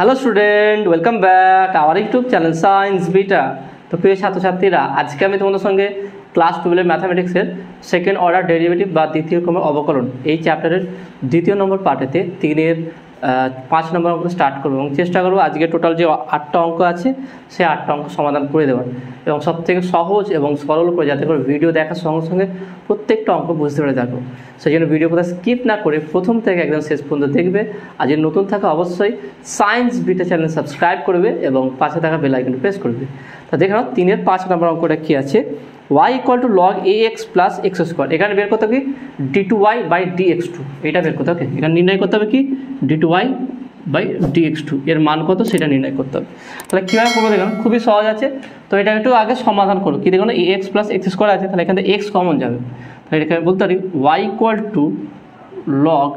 Hello student, welcome back our YouTube channel science beta. তো প্রিয় ছাত্রছাত্রীরা, আজকে আমি তোমাদের সঙ্গে ক্লাস 12 ম্যাথামেটিক্সের সেকেন্ড অর্ডার ডেরিভেটিভ বা দ্বিতীয় ক্রমের অবকলন এই চ্যাপ্টারের দ্বিতীয় নম্বর পার্টেতে 3-এর 5 নম্বর অঙ্ক স্টার্ট করবো এবং চেষ্টা করবো আজকে টোটাল যে 8টা অঙ্ক আছে সেই 8টা অঙ্ক সমাধান করে দেওয়ার এবং সবথেকে সহজ এবং সরল করে, যাতে করে ভিডিও দেখার সঙ্গে সঙ্গে প্রত্যেকটা অঙ্ক বুঝতে পেরে থাকো। সেই জন্য ভিডিও কোথাও স্কিপ না করে প্রথম থেকে একদম শেষ পর্যন্ত দেখবে। আর যে নতুন থাকা অবশ্যই সায়েন্স বিটা চ্যানেল সাবস্ক্রাইব করবে এবং পাশে থাকা বেল আইকনটি প্রেস করবে। তা দেখে নাও 3-এর 5 নম্বর অঙ্কটা কী আছে, y = log ax plus x square। এখানে বের করতে হবে কি d2y by dx2, এটা বের করতে হবে। এখানে নির্ণয় করতে হবে কি d2y by dx2 এর মান কত সেটা নির্ণয় করতে হবে। তাহলে কীভাবে করবো দেখুন, খুবই সহজ আছে। তো এটা একটু আগে সমাধান করো। কি দেখুন, ax plus x square আছে, তাহলে এখান থেকে x কমন যাবে। তাহলে এখানে বলতে পারি y = log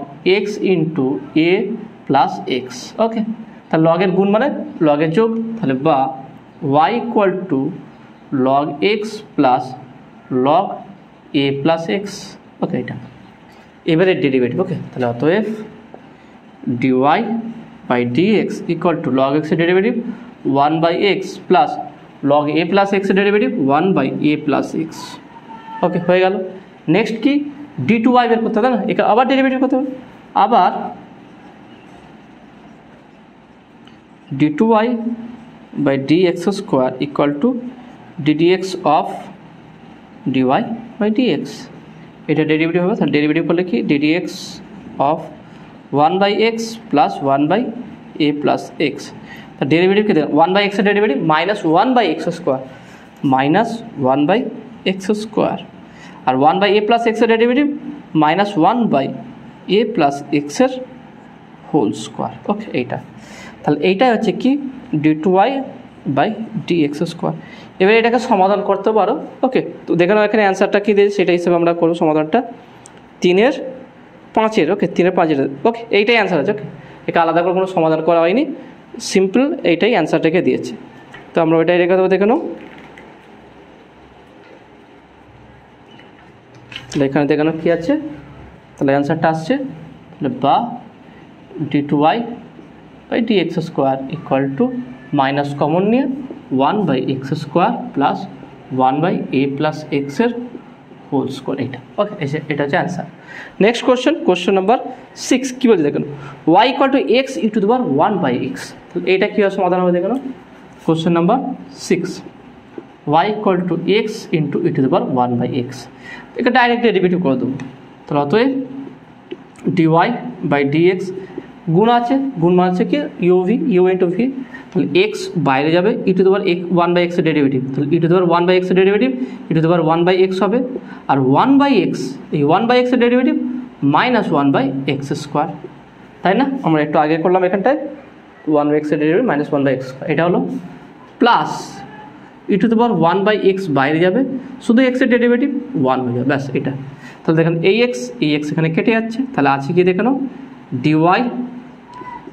x into a plus x। ওকে, তাহলে লগের গুণ মানে লগের যোগ, তাহলে বা y = log x plus log a plus x। ওকে, এটা এবারে ডেরিভেটিভ। ওকে, তাহলে অতএব dy by dx equal to log x এর derivative 1 by x plus log a plus x এর derivative 1 by a plus x। ওকে, হয়ে গেল। নেক্সট কি d2y বের করতে হবে না, এখানে আবার ডেরিভেটিভ করতে হবে। আবার d2y by dx square equal to ddx of dy by dx। এটা ডেরিভেটিভ হবে। তাহলে ডেরিভেটিভ করলে কি ddx of 1 by x plus 1 by a plus x। তা ডেরিভেটিভ কি দেখুন, 1 by x এর derivative minus 1 by x square minus 1 by x square, আর 1 by a plus x এর derivative minus 1 by a plus x এর whole square. Okay, এইটা তাহলে এইটাই হচ্ছে কি d2y by dx স্কোয়ার। এবার এটাকে সমাধান করতে পারো। ওকে, তো দেখে নাও এখানে অ্যান্সারটা কী দিয়েছে সেটা হিসেবে আমরা করবো সমাধানটা 3-এর 5-এর। ওকে, 3-এর 5-এর। ওকে, এইটাই অ্যান্সার আছে। ওকে, একে আলাদা করে কোনো সমাধান করা হয়নি, সিম্পল এইটাই অ্যান্সারটাকে দিয়েছে। তো আমরা ওইটাই রেখে দেবো। দেখে নাও, তাহলে এখানে দেখে নাও কী আছে, তাহলে অ্যান্সারটা আসছে বা d2y by dx square equal to minus common নিয়ে 1 by x square plus 1 by a plus x এর হোল স্কোয়ার। এটা ওকে, এটা হচ্ছে অ্যান্সার। নেক্সট কোশ্চেন নাম্বার 6 কী বলছে দেখুন, y = x e to the power 1 by x। তাহলে এটা কীভাবে সমাধান হবে দেখুন, question number 6 y = x into e to the power 1 by x। এটা ডাইরেক্ট ডেরিভেটিভ করে দেবো। তাহলে অতএব dy by dx গুণ আছে, গুণ মানে হচ্ছে কি u into v। তাহলে x বাইরে যাবে, e to the power 1 by x এর ডেরিভেটিভ, তাহলে e to the power 1 by x এর derivative e to the power 1 by x হবে। আর 1 by x, এই 1 by x এর derivative minus 1 by x square, তাই না? আমরা একটু আগে করলাম এখানটায় 1 by x এর derivative minus 1 by x square, এটা হলো plus e to the power 1 by x বাইরে যাবে, শুধু x এর ডেরিভেটিভ 1 হয়ে যাবে, ব্যাস এটা। তাহলে দেখেন এই x এখানে কেটে যাচ্ছে, তাহলে আছে কি দেখে নাও dy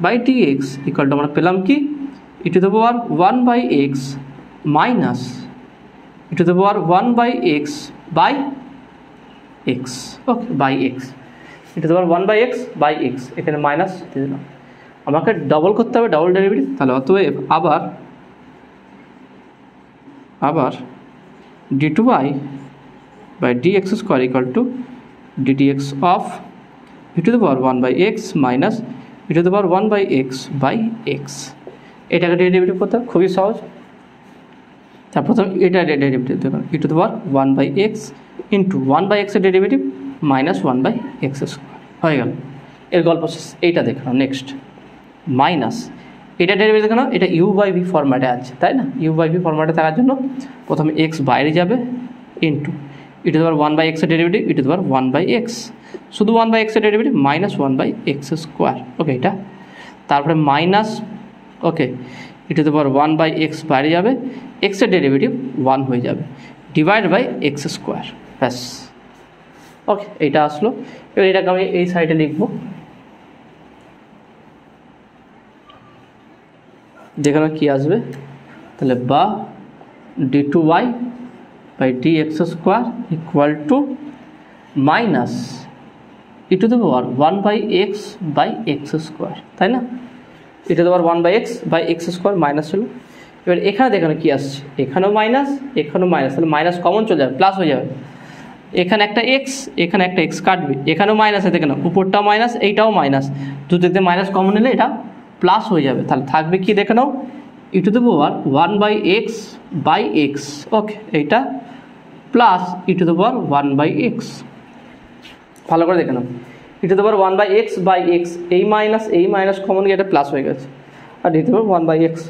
by dx equal two আমরা পেলাম কি e to the power 1 by x minus e to the power 1 by x by x। Okay, by x, e to the power 1 by x by x, এখানে minus দিয়ে দিলাম। আমাকে double করতে হবে, double derivative. তাহলে অতএব আবার d2y by dx square equal to ddx of e to the power 1 by x minus e to the power 1 by x by x। এটাকে ডেরিভেটিভ করতে খুবই সহজ। তার প্রথম এটা ডেরিভেটিভ দেখুন e to the power 1 by x into 1 by x এর derivative minus 1 by x square হয়ে গেল। এর গল্প এইটা দেখো নেক্সট মাইনাস এটা ডেরিভেটিভ দেখো, এটা u by v ফরম্যাটে আছে, তাই না? u by v ফরম্যাটে থাকার জন্য প্রথমে x বাইরে যাবে into e to the power 1 by x এর derivative e to the power 1 by x, শুধু 1 by x এর derivative minus 1 by x square. Okay, এটা তারপরে minus okay e to the power 1 by x বাইরে যাবে, x এর derivative 1 হয়ে যাবে ডিভাইড বাই x স্কোয়ার, ব্যাস। ওকে, এইটা আসলো। এবার এটাকে আমি এই সাইডে লিখবো, যেখানে কি আসবে তাহলে বা d2y by dx square equal to minus e to the power 1 by x square, তাই না? E to the power 1 by x square minus ছিল। এবার এখানে দেখেন কি আসছে, এখানেও মাইনাস এখানেও মাইনাস, তাহলে মাইনাস কমন চলে যাবে, প্লাস হয়ে যাবে। এখানে একটা এক্স এখানে একটা এক্স কাটবে, এখানেও মাইনাস, দেখে না উপরটাও মাইনাস এইটাও মাইনাস, দুটোতে মাইনাস কমন নিলে এটা প্লাস হয়ে যাবে। তাহলে থাকবে কি দেখে নাও, E to the power 1 by X, okay, এইটা plus E to the power 1 by X. ভালো করে দেখে নাও, E to the power 1 by X, এই মাইনাস কমন গিয়ে এটা প্লাস হয়ে গেছে, আর E to the power 1 by X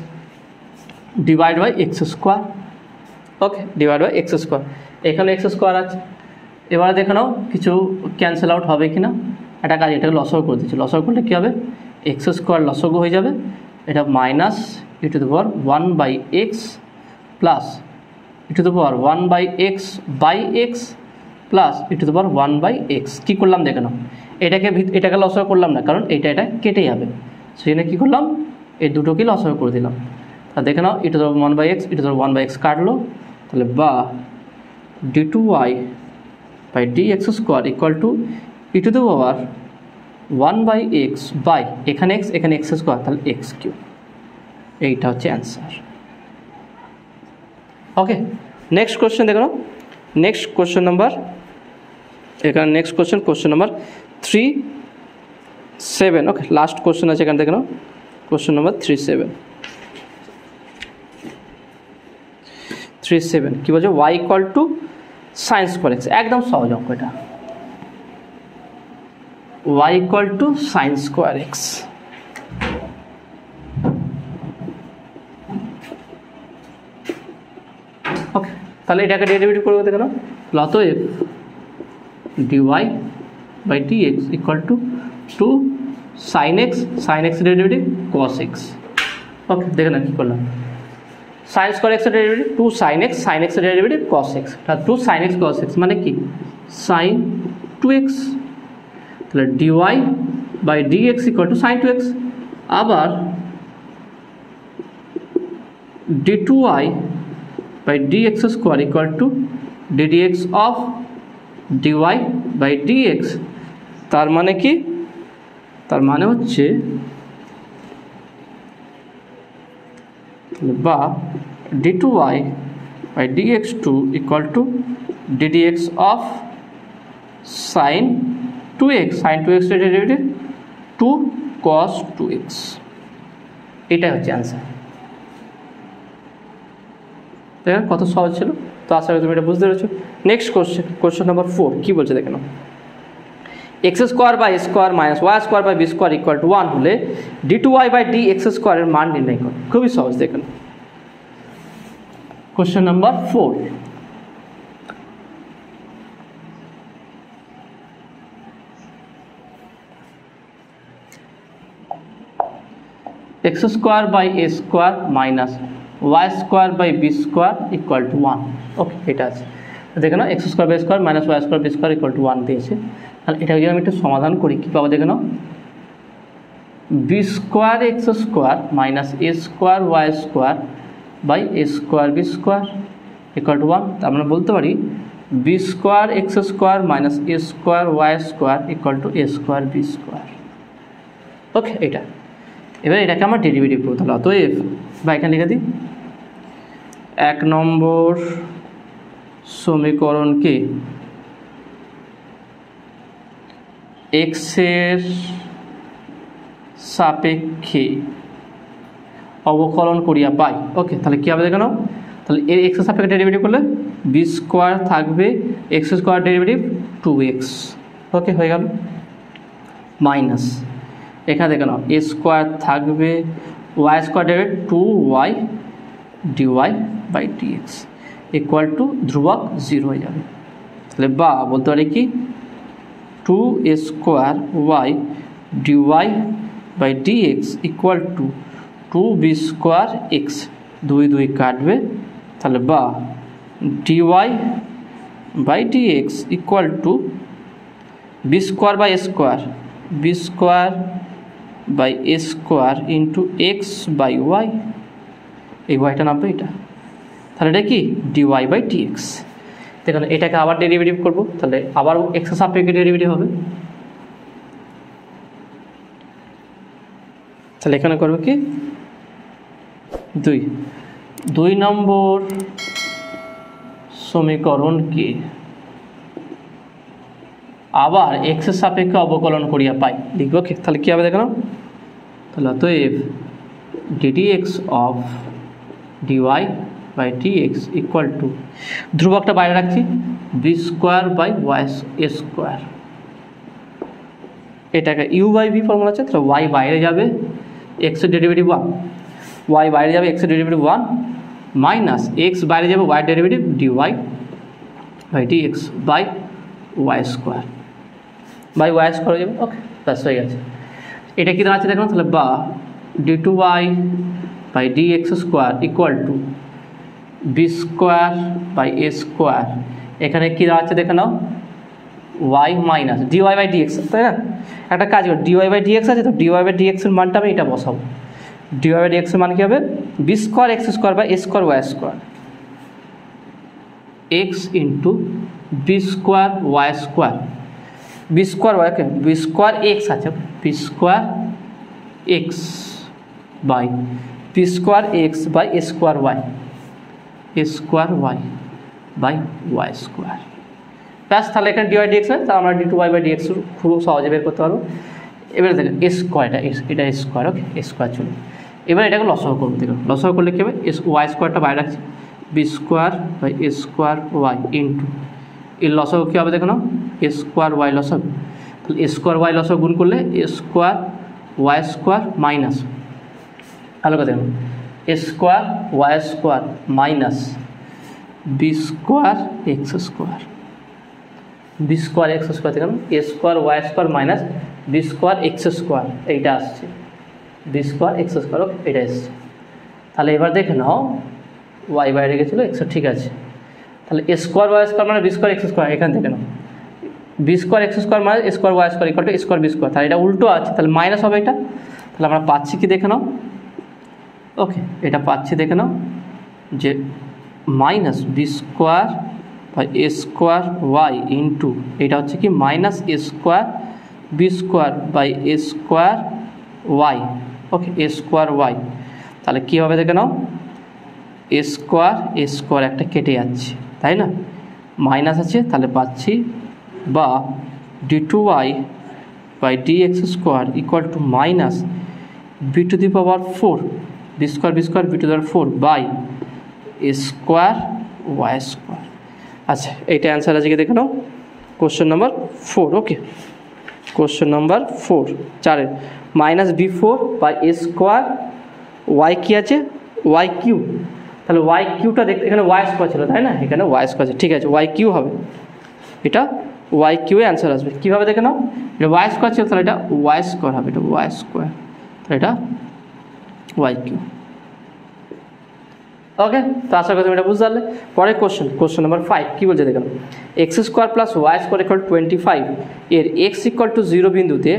divide by x square, okay, divide by x square. এখানে এক্স স্কোয়ার আছে। এবারে দেখে নাও কিছু ক্যান্সেল আউট হবে কি না। একটা কাজ, এটাকে লসগু করে দিচ্ছি, লসগু করলে কী হবে, এক্স স্কোয়ার লসগু হয়ে যাবে, এটা minus E to the power 1 by X plus E to the power 1 by X plus E to the power 1 by X. কী করলাম দেখে নাও, এটাকে লসগু করলাম না, কারণ এটা কেটে যাবে, সেই জন্য কী করলাম, এই দুটোকে লসগু করে দিলাম। তা দেখে নাও, E to the power 1 by X, E to the power 1 by X কাটলো, তাহলে বা d2y by dx square equal to E to the power 1 by X by এখানে এক্স স্কোয়ার, তাহলে এক্স কিউব। এইটা হচ্ছে অ্যান্সার। ওকে, নেক্সট কোশ্চেন দেখো, next question number, এখানে next question number 3-7। Okay, last question আছে এখানে দেখো, কোশ্চেন নাম্বার 3-7 কী বলছে, y equal to sine square x. একদম সহজ অঙ্ক এটা, y equal to sine square x. Okay, তাহলে এটাকে ডেরিভেটিভ করবো দেখো, অতএব dy by dx equal to 2 sine x derivative cos x. Okay, দেখে না কী করলাম, সাইন স্কোয়ার এক্সের ডেরিভেটিভ 2 সাইন এক্সের ডেরিভেটিভ কস এক্স, তাহলে 2 সাইন এক্স কস এক্স মানে কি সাইন 2x, তাহলে dy by dx equal to sine 2x। আবার d2y by dx square equal to ddx of dy by dx। তার মানে কি, তার মানে হচ্ছে বা d2y by dx2 equal to ddx of sin 2x, এর ডেরিভেটিভ 2 cos 2x। এটাই হচ্ছে অ্যান্সার। দেখেন কত সহজ ছিল, তো আশা করি তুমি এটা বুঝতে পেরেছো। নেক্সট কোশ্চেন নাম্বার 4 কী বলছে দেখে নাও, x square by square minus y square by b square equal to 1 হলে d2y বাই dx স্কোয়ারের মান নির্ণয় করো। খুবই সহজ, দেখেন question number 4। X square by a square minus y square by b square equal to 1। Okay, এটা আছে, দেখে নাও x square by square minus y square b square equal to 1 দিয়েছে। তাহলে এটাকে যদি আমি একটু সমাধান করি কী পাবো দেখে নাও, b square x square minus a square y square by a square b square equal to 1। তার মানে বলতে পারি b square x square minus a square y square equal to a square b square. Okay, এটা এবার এটাকে আমার derivative করতে হলো, অতএব বা এখানে লিখে দিই 1 নম্বর সমীকরণকে এক্সের সাপেক্ষে অবকলন করিয়া পাই। ওকে, তাহলে কী হবে দেখে নাও, তাহলে এর এক্সের সাপেক্ষে ডেরিভেটিভ করলে বি স্কোয়ার থাকবে x square derivative 2x। Okay, হয়ে গেল, মাইনাস এখানে দেখে নাও এ স্কোয়ার থাকবে y square derivative 2y dy by dx equal to ধ্রুবক 0 হয়ে যাবে। তাহলে বা বলতে পারি কি 2a square y dy by dx equal to 2b square x, 2 কাটবে, তাহলে বা dy by dx equal to b square by square b square by a square into x by y, এই ওয়াইটা নামবে এটা, তাহলে এটা কি dy বাই dx। দেখুন এটাকে আবার ডেরিভেটিভ করবো, তাহলে আবার এক্সের সাপেক্ষে ডেরিভেটিভ হবে, তাহলে এখানে করবে কি 2 নম্বর সমীকরণকে আবার x এর সাপেক্ষে অবকলন করিয়া পাই, লিখবো কি? তাহলে কী হবে দেখো, তাহলে অতএব ddx of dy by dx equal to, ধ্রুবকটা বাইরে রাখছি, b square by y square. এটাকে ইউ বাই ভি ফর্মুলা আছে, তাহলে ওয়াই বাইরে যাবে, এক্স এর ডেরিভেটিভ 1, ওয়াই বাইরে যাবে, এক্স এর ডেরিভেটিভ 1 মাইনাস এক্স বাইরে যাবে, y derivative dy by dx by y square by y square হয়ে যাবে। ওকে, ব্যাস হয়ে গেছে। এটা কী দাঁড়াচ্ছে দেখুন, তাহলে বা d2y by dx square equal to b square by a square. এখানে কী দাঁড়াচ্ছে দেখে নাও, y minus dy by dx, তাই না? একটা কাজ করি, dy বাই dx আছে, তো dy বাই dx এর মানটা আমি এটা বসাবো। dy বাই dx এর মান কী হবে, b square x square by a square y square, x into b square y square, b square y, okay, b square x আছে, b square x by b square x by a square y, a square y by y square. ব্যাস, তাহলে এখানে dy dx হয়, তাহলে আমরা d2y by dx খুব সহজে বের করতে পারবো। এবারে দেখেন এ স্কোয়ার, এটা এ স্কোয়ার, ওকে, এ স্কোয়ার চলবে। এবার এটাকে লসাগু করবো, দেখুন লসাগু করলে কী হবে, ওয়াই স্কোয়ারটা বাইরে রাখছি, b square by a square y into এর লসাগু কী হবে দেখুন, এ স্কোয়ার ওয়াই লসাগু, তাহলে এ স্কোয়ার ওয়াই লসাগু গুণ করলে a square y square minus, ভালো কথা দেখুন, a square y square minus b square x square, b square x square দেখুন, a square y square minus b square x square, এইটা আসছে b square x square, okay, এটা এসছে। তাহলে এবার দেখে নাও, ওয়াই বাইরে গেছিলো, এক্স ঠিক আছে, তাহলে এ স্কোয়ার ওয়াই স্কোয়ার মানে বি স্কোয়ার এক্স স্কোয়ার, এখান থেকে নাও বি স্কোয়ার এক্স স্কোয়ার মানে a square y square equal to a square b square, তাহলে এটা উল্টো আছে, তাহলে মাইনাস হবে এটা, তাহলে আমরা পাচ্ছি কি দেখে নাও, ওকে, এটা পাচ্ছি দেখে নাও যে minus b square by a square y into এটা হচ্ছে কি minus a square b square by a square y, okay, a square y. তাহলে কী হবে দেখে নাও, এ স্কোয়ার একটা কেটে যাচ্ছে, তাই না, মাইনাস আছে, তাহলে পাচ্ছি বা d2y by dx square equal to minus b to the power 4, b square b to the power 4 by a square y square. আচ্ছা, এইটা অ্যান্সার আছে কি দেখে নাও, question number 4, okay, question number 4 4-এর minus b4 by a square y কী আছে, y Q, তাহলে ওয়াই কিউটা দেখতে এখানে ওয়াই স্কোয়ার ছিল, তাই না, এখানে ওয়াই স্কোয়ার আছে, ঠিক আছে, ওয়াই কিউ হবে, এটা ওয়াই কিউয়ে অ্যান্সার আসবে। কীভাবে দেখে নাও, এটা ওয়াই স্কোয়ার ছিল, তাহলে এটা ওয়াই স্কোয়ার হবে, এটা ওয়াই স্কোয়ার, তাহলে এটা ওয়াই কিউ, ওকে। তো আশা করি তুমি এটা বুঝতে পারলে। পরের কোশ্চেন নাম্বার 5 কী বলছে দেখে নাও, x square plus y square equal 25 এর এক্স ইকুয়াল টু 0 বিন্দুতে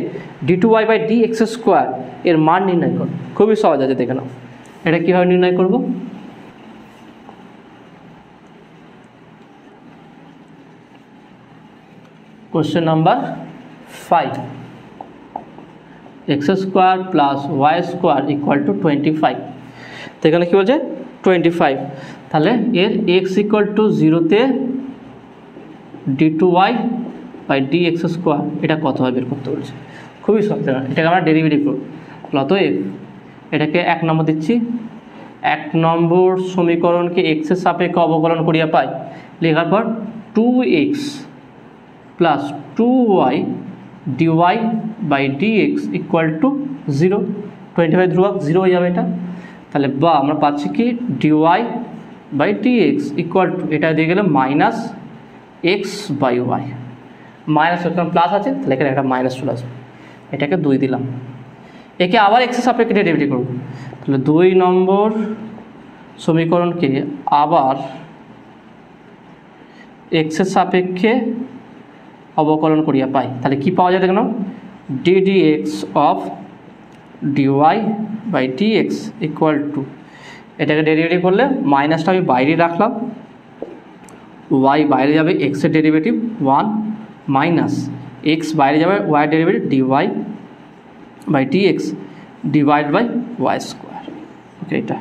d2y বাই dx স্কোয়ার এর মান নির্ণয় করো। খুবই সহজ আছে, দেখে নাও এটা কীভাবে নির্ণয় করবো। Question number 5, x square plus y square equal to 25, তো এখানে কী বলছে 25, তাহলে এর এক্স ইকুয়াল টু 0-তে d2y বাই dx স্কোয়ার এটা কত হয় বের করতে বলছে। খুবই সহজ, এটাকে আমরা ডেরিভেটিভ করব। অতএব এটাকে 1 নম্বর দিচ্ছি, 1 নম্বর সমীকরণকে এক্সের সাপেক্ষে অবকলন করিয়া পাই, লেখার পর 2x plus 2y dy by dx equal to 0, 25 ধ্রুবক 0 হয়ে যাবে এটা, তাহলে বা আমরা পাচ্ছি কি dy by dx equal to এটা দিয়ে গেলে minus x by y, minus plus আছে, তাহলে এখানে একটা মাইনাস চলে আসবে, এটাকে 2 দিলাম, একে আবার এক্সের সাপেক্ষে ডেরিভেটিভ করব, তাহলে 2 নম্বর সমীকরণকে আবার এক্সের সাপেক্ষে অবকলন করিয়া পাই, তাহলে কি পাওয়া যায় দেখুন, ddx of dy by dx equal to এটাকে ডেরিভেটিভ করলে মাইনাসটা আমি বাইরে রাখলাম, y বাইরে যাবে এক্সের ডেরিভেটিভ 1 মাইনাস এক্স বাইরে যাবে y derivative dy by dx divide by y square. Okay, এটা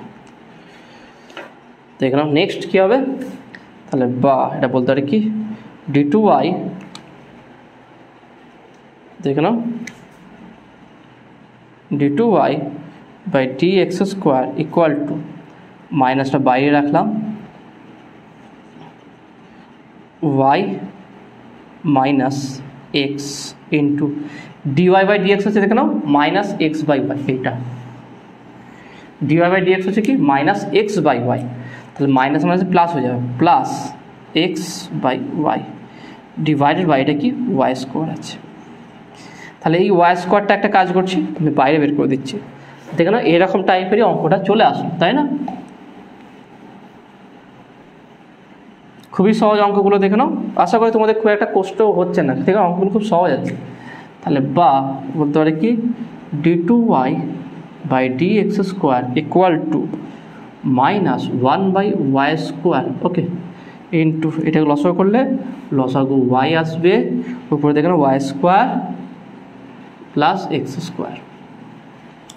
দেখে নাও। নেক্সট কী হবে তাহলে, বা এটা বলতে পারি কি d2y, দেখে নাও d2y by dx square equal to, মাইনাসটা বাইরে রাখলাম, y minus x into dy by dx হচ্ছে, দেখে নাও মাইনাস এক্স বাই ওয়াই। এইটা ডিওয়াই বাই ডিএক্স হচ্ছে কি মাইনাস এক্স বাই ওয়াই, তাহলে মাইনাস মাইনাস প্লাস হয়ে যাবে, plus x by y divided by এটা কি ওয়াই স্কোয়ার আছে। তাহলে এই ওয়াই স্কোয়ারটা একটা কাজ করছি, আমি বাইরে বের করে দিচ্ছি। দেখে নাও এরকম টাইপেরই অঙ্কটা চলে আসলো, তাই না? খুবই সহজ অঙ্কগুলো, দেখে নাও। আশা করি তোমাদের খুব একটা কষ্ট হচ্ছে না, ঠিক আছে? অঙ্কগুলো খুব সহজ আছে। তাহলে বা বলতে পারে কি d2y by dx square equal to minus 1 by y square, okay, into এটাকে লসাগু করলে লসাগু ওয়াই আসবে, উপরে দেখেন y square plus x square.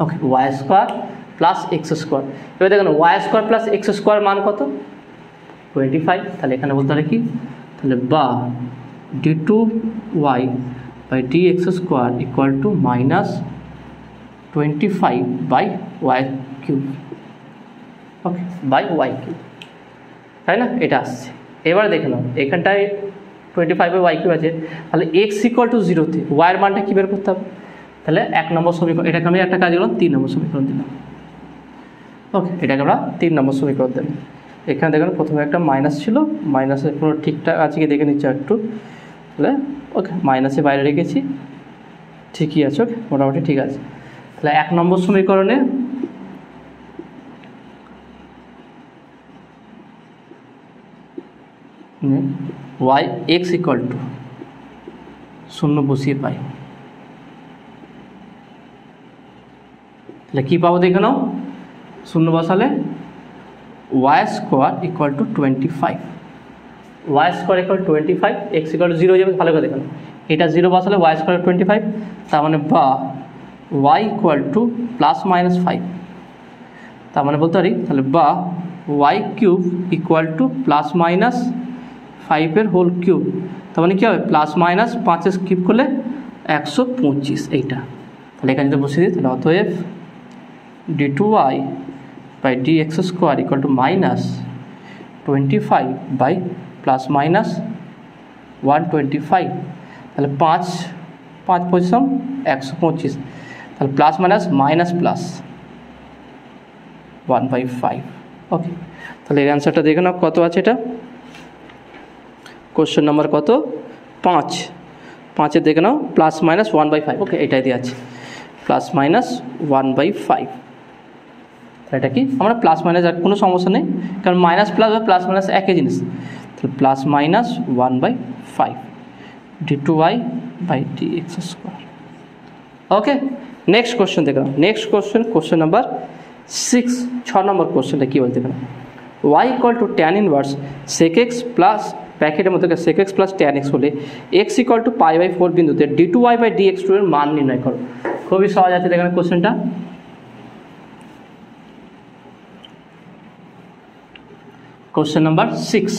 Okay, y square plus x square. এবার দেখেন y square plus x square মান কত? 25। তাহলে এখানে বলতে পারে কি, তাহলে বা d2y by dx square equal to minus 25 by y cube, okay, by y cube, তাই না? এটা আসছে। এবার দেখে নাও এখানটায় 25 বাই ওয়াই কিউব আছে, তাহলে এক্স ইকুয়াল টু 0-তে ওয়াইয়ের মানটা কী বের করতে হবে? তাহলে 1 নম্বর সমীকরণ, এটাকে আমি একটা কাজ করলাম 3 নম্বর সমীকরণ দিলাম। ওকে, এটাকে আমরা 3 নম্বর সমীকরণ দিলাম। এখানে দেখুন প্রথমে একটা মাইনাস ছিল, মাইনাসের কোনো ঠিকঠাক আছে কি দেখে নিচ্ছি একটু, তাহলে ওকে মাইনাসে বাইরে রেখেছি, ঠিকই আছে, ওকে মোটামুটি ঠিক আছে। তাহলে 1 নম্বর সমীকরণে ওয়াই এক্স ইকুয়াল টু 0 বসিয়ে পাই, তাহলে কী পাবো দেখে নাও, 0 বসালে y square equal to 25, y square equal 25, x equal to 0 হয়ে যাবে। ভালো করে দেখুন, এটা 0 বসালে ওয়াই স্কোয়ার 25, তার মানে বা y equal to plus minus 5, তার মানে বলতে পারি তাহলে বা y cube equal to plus minus 5-এর হোল কিউব, তার মানে কী হবে প্লাস মাইনাস 5 কিউব করলে 125, এইটা। তাহলে এখানে যদি বসিয়ে দিই, তাহলে অতএব d2y by dx square equal to minus 25 by plus minus 125, তাহলে 5 পজিশন 125, তাহলে plus minus minus plus 1/5। Okay, তাহলে এর অ্যান্সারটা দেখে নাও কত আছে। এটা কোশ্চেন নাম্বার কত 5 দেখে নাও, প্লাস মাইনাস 1/5। ওকে, এটাই দিয়ে আছে প্লাস মাইনাস 1/5। এটা কি আমরা প্লাস মাইনাস আর কোনো সমস্যা নেই, কারণ মাইনাস প্লাস বা প্লাস মাইনাস একই জিনিস। তাহলে plus minus 1/5 d2y by dx square. Okay, next question দেখলাম। নেক্সট কোশ্চেন নাম্বার 6 নম্বর কোশ্চেনটা কী বলতে গেলাম, y equal to tan inverse sec x plus ব্র্যাকেটের মধ্যে sec x plus tan x হলে এক্স ইকুয়াল টু π/4 বিন্দুতে d2y বাই dx2 এর মান নির্ণয় করো। খুবই সহজ আছে দেখেন কোশ্চেনটা। কোশ্চেন নাম্বার 6,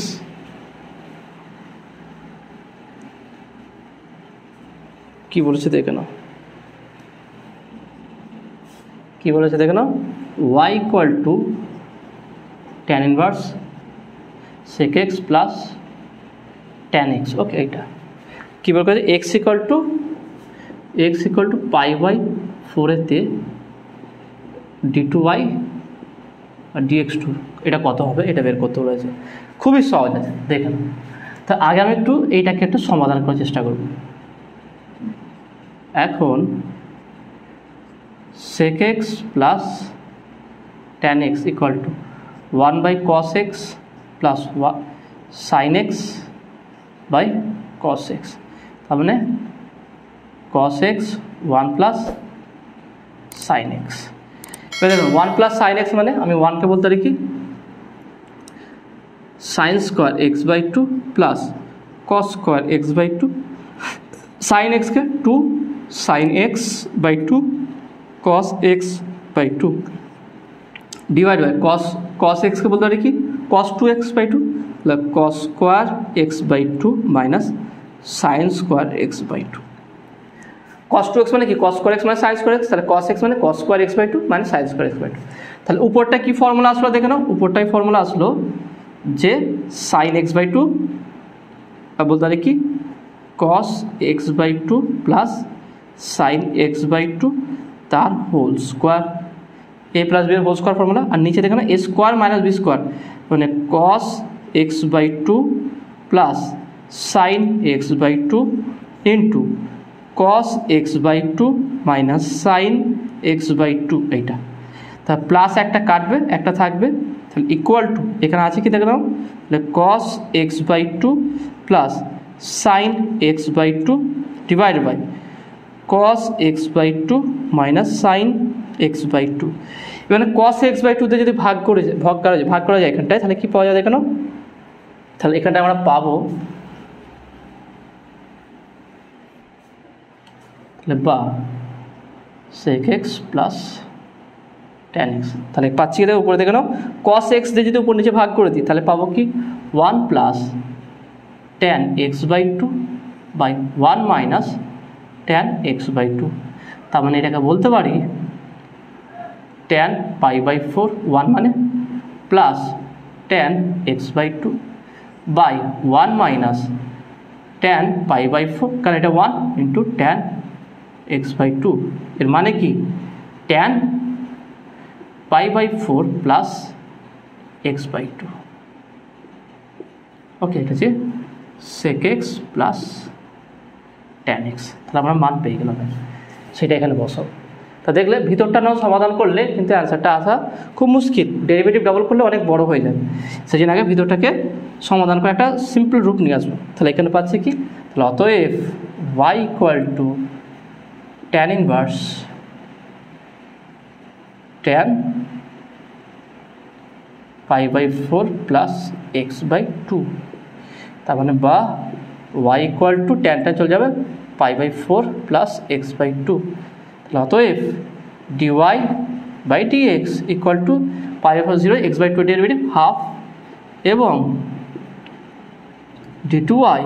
কি বলেছে দেখে নাও, কি বলেছে দেখে নাও, y equal to tan inverse sec x plus tan x. Okay, এইটা কী বল করে এক্স ইকুয়াল টু π/4-এতে d2y আর dx2 এটা কত হবে, এটা বের করতে বলেছে। খুবই সহজ আছে দেখেন। তো আগে আমি একটু এইটাকে একটু সমাধান করার চেষ্টা করব। এখন sec x plus tan x equal to 1/cos x plus sin x by cos x, তার মানে cos x 1 plus sin x। দেখুন 1 প্লাস sin x মানে আমি 1কে বলতে পারি কি sin square x/2 plus cos square x/2, sin x কে 2 sin x/2 cos x by two divide by cos x কে বলতে পারি কি cos 2x বাই টু, তাহলে cos square x by two minus sine square x by two. cos 2x মানে কি cos square x মানে sine square x, তাহলে cos x মানে cos square x by two মানে sine square x by two. তাহলে উপরটা কি formula আসলো দেখে নাও, উপরটাই ফর্মুলা আসলো যে সাইন এক্স বাই টু বলতে পারি কি cos x by two plus sine x by two তার whole square, a plus b এর হোল স্কোয়ার ফর্মুলা। আর নিচে দেখে না a square minus b square মানে cos x by two plus sine x by two into cos x by two minus sine x by two, এইটা তা plus একটা কাটবে একটা থাকবে, তাহলে ইকুয়াল টু এখানে আছে কি দেখে নাও, তাহলে cos x by two plus sine x by two divide by cos x by two minus sine x by two. এখানে cos x বাই টুতে যদি ভাগ করা যায় এখানটায়, তাহলে কি পাওয়া যায় দেখে নাও, তাহলে এখানটায় আমরা পাবো তাহলে বা sec x plus tan x, তাহলে পাচ্ছি কি উপরে দেখে নাও cos x দিয়ে যদি উপর নিচে ভাগ করে দিই তাহলে পাবো কি 1 plus tan x by two by 1 minus tan x by two. তার মানে এটাকে বলতে পারি tan পাই বাই 4 1 মানে plus tan x by two by 1 minus tan pi by 4, কারণ এটা 1 into tan x by two, এর মানে কি tan pi by 4 plus x by two. Okay, এটা হচ্ছে sec x plus tan x, তাহলে আমরা মান পেয়ে গেলাম, সেটা এখানে বসাও। তা দেখলে ভিতরটা নাও সমাধান করলে কিন্তু অ্যান্সারটা আসা খুব মুশকিল, ডেরিভেটিভ ডাবল করলে অনেক বড় হয়ে যায়, সেই জন্য আগে ভিতরটাকে সমাধান করে একটা সিম্পল রূপ নিয়ে আসবো। তাহলে এখানে পাচ্ছি কি, তাহলে অতএব y equal to tan inverse tan pi by 4 plus x by two, তার মানে বা y ইকুয়াল টু ট্যানটা চলে যাবে pi by 4 plus x by two, তাহলে অতএব dy by dx equal to pi by 4 0 x by two derivative half এবং d2y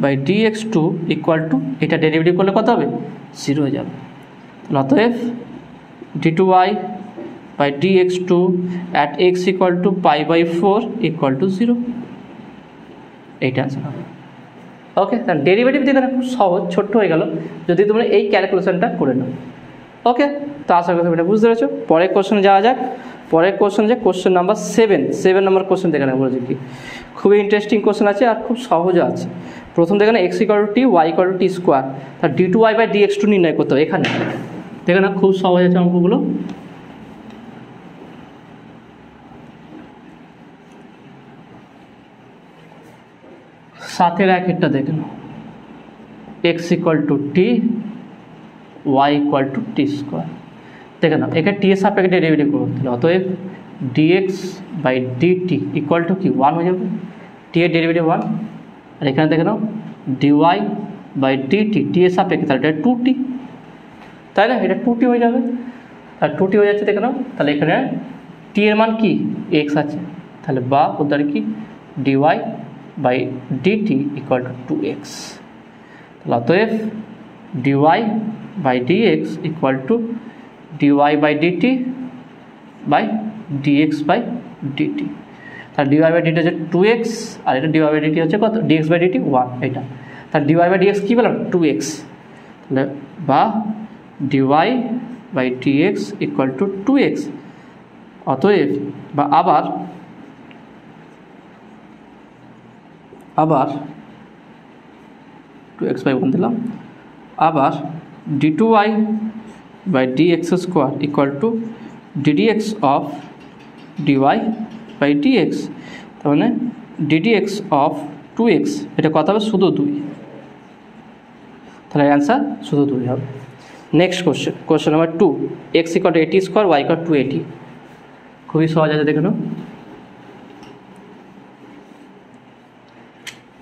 by dx2 equal to এটা ডেরিভেটিভ করলে কত হবে 0 হয়ে যাবে, তাহলে অতএব d2y by dx2 at x equal to pi by 4 equal to 0, এইটা আছে। ওকে, তাহলে ডেরিভেটিভ দিয়ে খুব সহজ ছোট্ট হয়ে গেল যদি তোমরা এই ক্যালকুলেশনটা করে নাও। ওকে, তো আশা করি এটা বুঝতে পেরেছো। পরের কোশ্চেন যাওয়া যাক। পরের কোশ্চেন যে কোশ্চেন নাম্বার 7 নম্বর কোশ্চেন দেখে নেবো, বলেছি কি খুবই ইন্টারেস্টিং কোশ্চেন আছে আর খুব সহজও আছে। প্রথম দেখে না x equal to t y equal to t square, তার d2y বাই dx2 নির্ণয় করতে হবে। এখানে দেখে না খুব সহজ আছে অঙ্কগুলো। সাথের একটা দেখে নাও, x equal to t y equal to t square, দেখে নাও এখানে টি এর সাপেক্ষে ডেরিভেটিভ করবো, তাহলে অতএব dx by dt equal to কি 1 হয়ে যাবে, টি এর ডেরিভেটিভ 1, আর এখানে দেখে নাও ডিওয়াই বাই ডিটি টি এর সাপেক্ষে, তাহলে এটা 2t, তাই না, এটা 2t হয়ে যাবে, আর 2t হয়ে যাচ্ছে দেখে নাও। তাহলে এখানে টি এর মান কি এক্স আছে, তাহলে বা উদ্ধার কি dy by dt equal to 2x, তাহলে অতএব dy by dx equal to dy by dt by dx by dt, তাহলে ডিওয়াই বাই ডিটি হচ্ছে 2x আর এটা ডিওয়াই বাই ডিটি হচ্ছে কত ডিএক্স বাই ডিটি 1, এটা তাহলে ডিওয়াই বাই ডিএক্স কী পেলাম 2x, তাহলে বা dy by dx equal to 2x, অতএব বা আবার 2x বাই 1 দিলাম, আবার d2y by dx square equal to ddx of dy by dx, তার মানে ddx অফ 2x, এটা কত হবে শুধু 2, তাহলে অ্যান্সার শুধু 2 হবে। Next question number 2, x equal to 80 square y equal to 80, খুবই সহজ আছে দেখে নাও।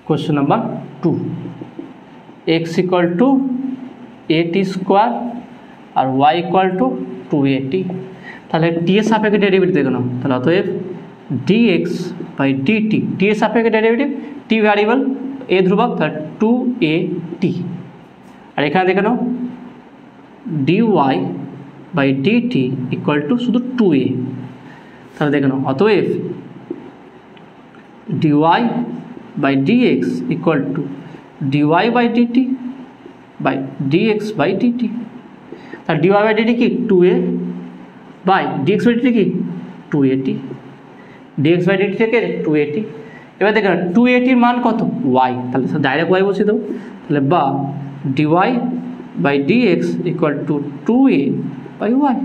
Question number 2, x equal to 80 square আর ওয়াই ইকুয়াল টু 2at। তাহলে টি এর সাপেক্ষে ডেরিভেটিভ দেখে নাও, তাহলে অতএব dx বাই dt, টি এর সাপেক্ষে ডেরিভেটিভ, টি ভ্যারিয়েবল, এ ধ্রুবক, তাহলে 2at। আর এখানে দেখে নাও dy by dt equal to শুধু 2a। তাহলে দেখে নাও অতএব dy by dx equal to dy by dt by dx by dt। তাহলে dy বাই dt কি 2a by dx by dt কি 2at, dx বাই dt থেকে 2at। এবার দেখেন 2at এর মান কত, y, তাহলে ডাইরেক্ট y বসিয়ে দেবো। তাহলে বা dy by dx equal to 2a by y,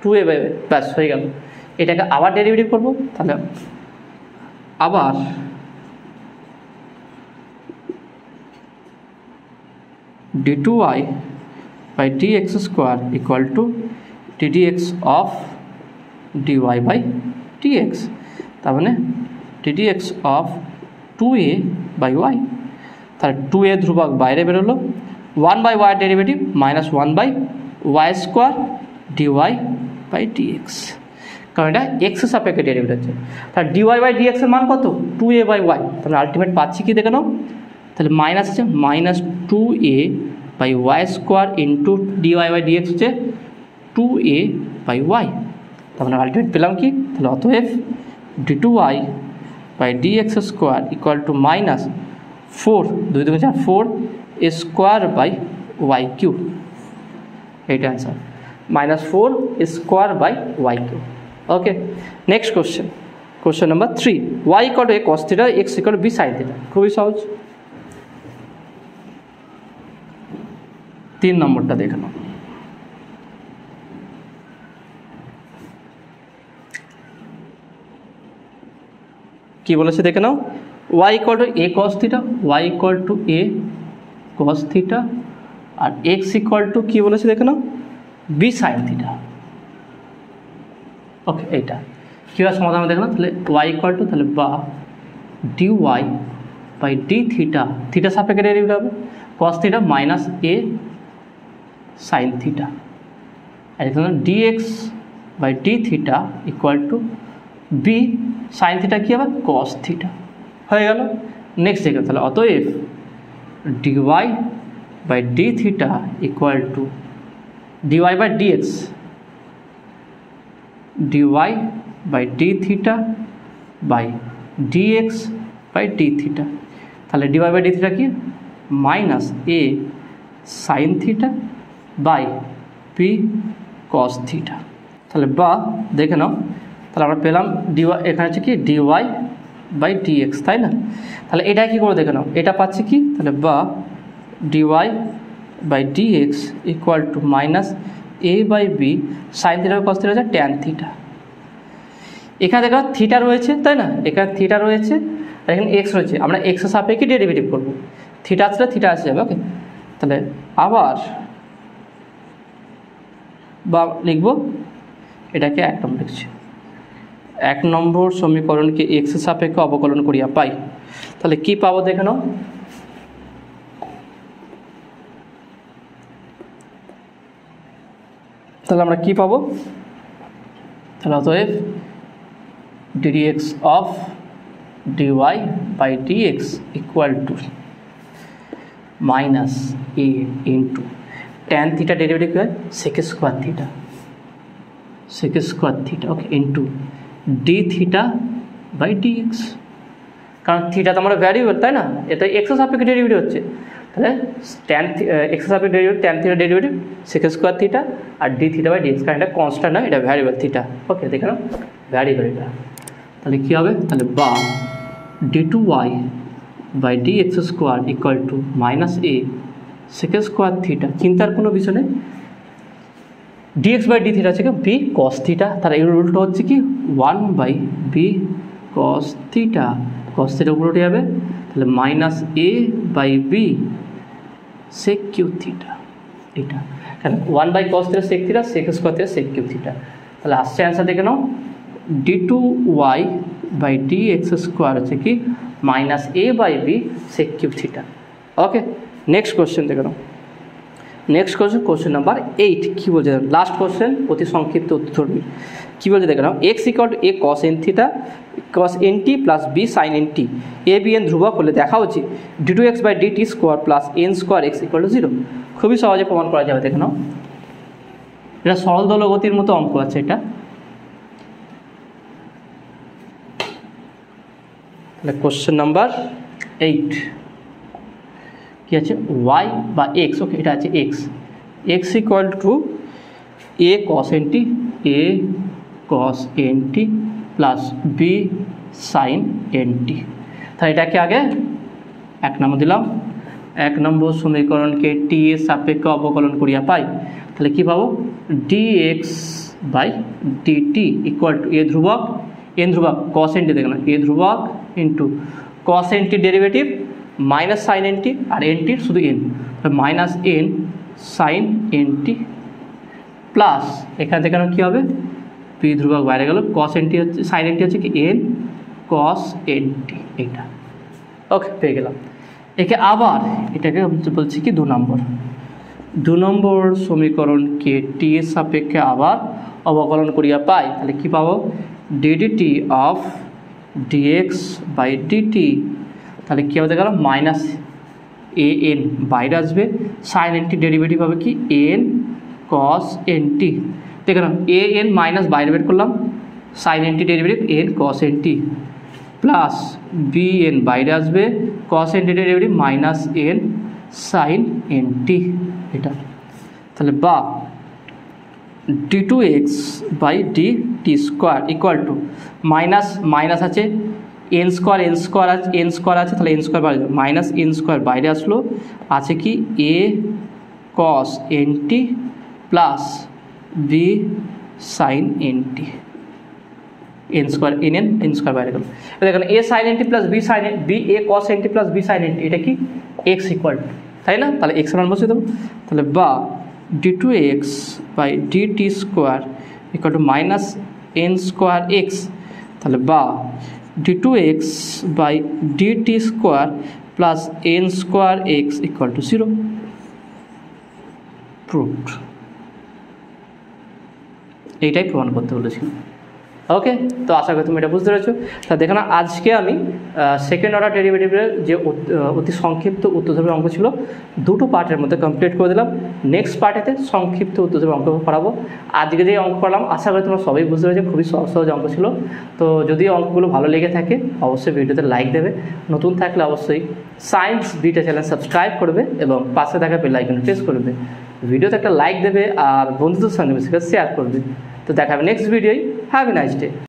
2a by y, ব্যাস হয়ে গেল। এটাকে আবার ডেরিভেটিভ করবো, তাহলে আবার d2y by dx square equal to ddx of dy by dx, তার মানে ddx of 2a by y। তাহলে 2a ধ্রুবক বাইরে বেরোলো, 1 by y derivative minus 1 by y square dy by dx, কারণ এটা x এর সাপেক্ষে ডেরিভেটিভ হচ্ছে। তাহলে dy by dx এর মান কত, 2a by y। তাহলে আলটিমেট পাচ্ছি কি দেখে নাও, তাহলে মাইনাস আছে, minus 2a by y square into dy by dx হচ্ছে 2a বাই ওয়াই। তাহলে আলটিমেট পেলাম কি, তাহলে অতএব d2y by dx square equal to minus 4, 2 2 4 4 square by y cube, এইটা answer, minus 4 square by y cube. Okay, next question, question number 3, y equal to a cos theta, x equal to b sin theta. খুবই সহজ। 3 নম্বরটা দেখে নাও, কি বলেছে দেখে নাও, y equal to a cos theta, y equal to a cos theta, আর x ইকুয়াল টু কি বলেছে দেখে নাও b sin থিটা। ওকে, এইটা কীভাবে সমাধান দেখে নাও, তাহলে y ইকুয়াল টু, তাহলে বা dy by d theta, theta সাপেক্ষে ডেরিভেটিভ হবে cos theta minus a sin theta, আর এখানে dx by d theta equal to b sin theta কি হবে cos থিটা, হয়ে গেল। নেক্সট দেখে, তাহলে অতএব dy by d theta equal to dy by dx, dy by d theta by dx by d theta, তাহলে dy বাই d থিটা কি minus a sin theta by p cos theta. তাহলে বা দেখে নাও, তাহলে আমরা পেলাম dy, এখানে হচ্ছে কি dy বাই dx, তাই না? তাহলে এটা কি করে দেখে নাও, এটা পাচ্ছি কি, তাহলে বা dy by dx equal to minus a by b sin theta cos theta হচ্ছে tan থিটা। এখানে দেখো থিটা রয়েছে, তাই না? এখানে থিটা রয়েছে আর এখানে এক্স রয়েছে, আমরা এক্সের সাপেক্ষে ডেরিভেটিভ করব, থিটা আসলে থিটা আসে যাবে। ওকে, তাহলে আবার বা লিখব, এটাকে 1 নম্বর লিখছি, 1 নম্বর সমীকরণকে এক্সের সাপেক্ষে অবকলন করিয়া পাই। তাহলে কি পাবো দেখে নাও, তাহলে আমরা কি পাবো, তাহলে অতএব ddx of dy by dx equal to minus a into tan theta derivative হয় sec square theta, sec square theta, okay, into d theta by dx, কারণ থিটা তো আমরা ভ্যারিয়েবল, তাই না? এটা এক্স এর সাপেক্ষে ডেরিভেটিভ হচ্ছে, তাহলে tan এক্স এর সাপেক্ষে derivative tan theta derivative sec square theta আর d theta by dx, কারণ এটা কনস্ট্যান্ট নয়, এটা ভ্যারিয়েবল থিটা। ওকে, দেখে নাও ভ্যারিয়েবল এটা, তাহলে কী হবে, তাহলে বা d2y by dx square equal to minus a sec square theta, চিন্তার কোনো বিষয় নেই, dx বাই d থিটা হচ্ছে কি b cos থিটা, তার এই রুলটা হচ্ছে কি 1 by b cos theta, cos theta উপরে উঠে যাবে, তাহলে minus a by b sec cube theta, এটা কারণ 1 by cos theta sec theta, sec square theta sec cube theta. তাহলে আসছে অ্যান্সার দেখে নাও, d2y বাই dx স্কোয়ার হচ্ছে কি minus a by b sec cube theta. Okay, next question দেখে নাও, নেক্সট কোশ্চেন নাম্বার 8 কী বলছে, লাস্ট কোশ্চেন, অতি সংক্ষিপ্ত উত্তরধর্মী। কী বলছে দেখে নাও, x equal to a cos n theta cos n t plus B sine n t, a b n ধ্রুবক হলে দেখা উচিত d two x by d t square plus n square x equal to 0। খুবই সহজে প্রমাণ করা যাবে, দেখে নাও। এটা সরল দলগতির মতো অঙ্ক আছে এটা। তাহলে কোশ্চেন নাম্বার 8 কী আছে, ওয়াই বা এক্স, ওকে এটা আছে x, x equal to a cos n t, a cos n t plus B sine n t. তাহলে এটাকে আগে 1 নম্বর দিলাম, 1 নম্বর সমীকরণকে টি এর সাপেক্ষে অবকলন করিয়া পাই। তাহলে কী পাবো, d x by dt equal to a ধ্রুবক এন ধ্রুবক কস এন টি, দেখে না, এ ধ্রুবক into cos n t derivative minus sine n t, আর এন টির শুধু n, minus n sine n t plus এখানে দেখানো কী হবে, পি ধ্রুবক বাইরে গেল, কস এন টি হচ্ছে, সাইন এন টি হচ্ছে কি এন কস এন টি, এইটা ওকে পেয়ে গেলাম। একে আবার এটাকে বলছি কি 2 নম্বর সমীকরণকে টি এর সাপেক্ষে আবার অবকলন করিয়া পাই। তাহলে কী পাবো, ddt of dx by dt, তাহলে কী হবে দেখা গেল মাইনাস এ এন বাইরে আসবে, সাইন এন টি ডেরিভেটিভ হবে কি এন কস এন টি, দেখে নাও এ এন মাইনাস বাইরে বের করলাম, sine n t derivative n cos n t plus B n বাইরে আসবে, cos n t derivative minus n sine n t, এটা। তাহলে বা d two x by d t square equal to minus minus আছে, n square আছে, তাহলে n square বাইরে minus n square বাইরে আসলো, আছে কি A cos n t plus B sine n t, n square n square বাইরে গেল। দেখেন A sine n t plus B sine B A cos n t plus B sine n t, এটা কি x equal two, তাই না? তাহলে x মান বসিয়ে দেবো। তাহলে বা d two x by d t square equal to minus n square x, তাহলে বা d two x by d t square plus n square x equal to 0, proved. এইটাই প্রমাণ করতে বলেছিলাম। ওকে, তো আশা করি তুমি এটা বুঝতে পেরেছো। তা দেখো না, আজকে আমি সেকেন্ড অর্ডার ডেরিভেটিভের যে অতি সংক্ষিপ্ত উত্তরধর্মী অঙ্ক ছিল 2টো পার্টের মধ্যে কমপ্লিট করে দিলাম। নেক্সট পার্টেতে সংক্ষিপ্ত উত্তরধর্মী অঙ্ক করাবো। আজকে যে অঙ্ক করলাম আশা করি তোমরা সবাই বুঝতে পেরেছো, খুবই সহজ সহজ অঙ্ক ছিল। তো যদি অঙ্কগুলো ভালো লেগে থাকে অবশ্যই ভিডিওতে লাইক দেবে, নতুন থাকলে অবশ্যই সায়েন্স বিটা চ্যানেল সাবস্ক্রাইব করবে এবং পাশে থাকা বেল আইকনে প্রেস করবে। ভিডিওতে একটা লাইক দেবে আর বন্ধুদের সঙ্গে বেশি করে শেয়ার করবে। তো দেখা হবে নেক্সট ভিডিওয়। Have a nice day.